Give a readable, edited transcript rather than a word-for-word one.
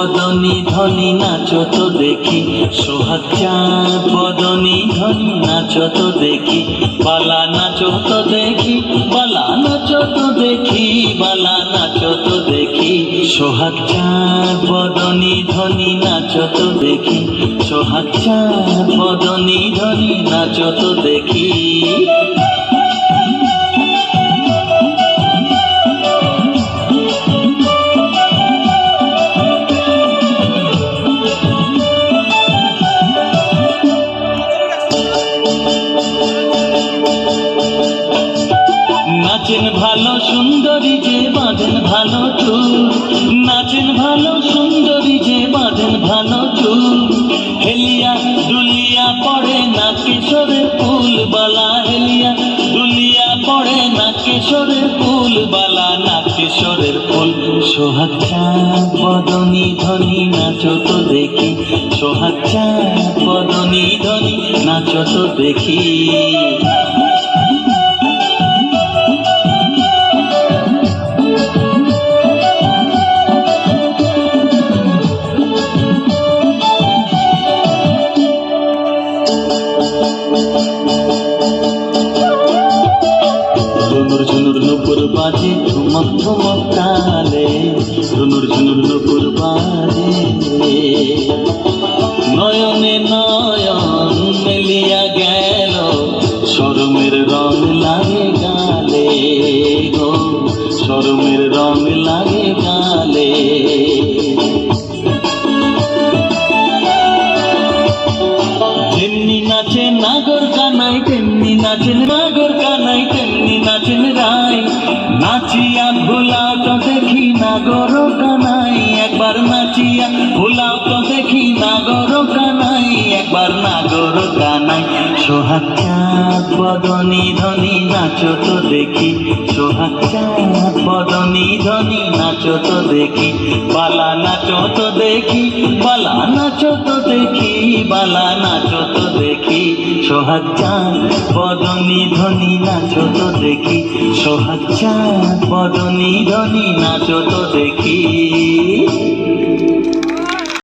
বদনী ধনী নাচো তো দেখি, সোহাগ চাঁদ বদনী ধনী নাচো তো দেখি, বালা নাচো তো দেখি, বালা নাচো তো দেখি, বালা নাচো তো দেখি, সোহাগ চাঁদ বদনী ধনী নাচো তো দেখি, সোহাগ চাঁদ বদনী ধনী নাচো তো দেখি। নাচেন ভালো সুন্দরী যে বাঁধেন ভালো চুল, নাচেন ভালো সুন্দরী যে বাঁধেন ভালো চুল, হেলিয়া দুলিয়া পড়ে না কিশোরের ফুল বালা, হেলিয়া দুলিয়া পড়ে না কিশোরের ফুল বালা, না কিশোরের ফুল। সোহাগ চাঁদ বদনী ধনী নাচো তো দেখি, সোহাগ চাঁদ বদনী ধনী নাচো তো দেখি। ঝুনুর ঝুনুর নুপুর বাজে ঠুমক ঠুমক তালে, ঝুনুর ঝুনুর নুপুর বাজে, নয়নে নয়ন মেলিয়া গেল, শরমের রং লাগে গালে গো, শরমের রং লাগে গালে। যেমনি নাচে নাগর কানাই তেমনি নাচেন নাগর কানাই, তেমনি নাচেন রাই, নাচিয়া ভুলাও তো দেখি নাগর কানাই, একবার নাচিয়া ভুলাও তো দেখি নাগর কানাই, একবার নাগর কানাই। সোহাগ চাঁদ বদনী ধনী নাচো তো দেখি, সোহাগ চাঁদ বদনী ধনী নাচো তো দেখি, বালা নাচো তো দেখি, বালা নাচো তো দেখি, বালা নাচো তো দেখি, সোহাগ চাঁদ বদনী ধনী নাচো তো দেখি, সোহাগ চাঁদ বদনী ধনী নাচো তো দেখি।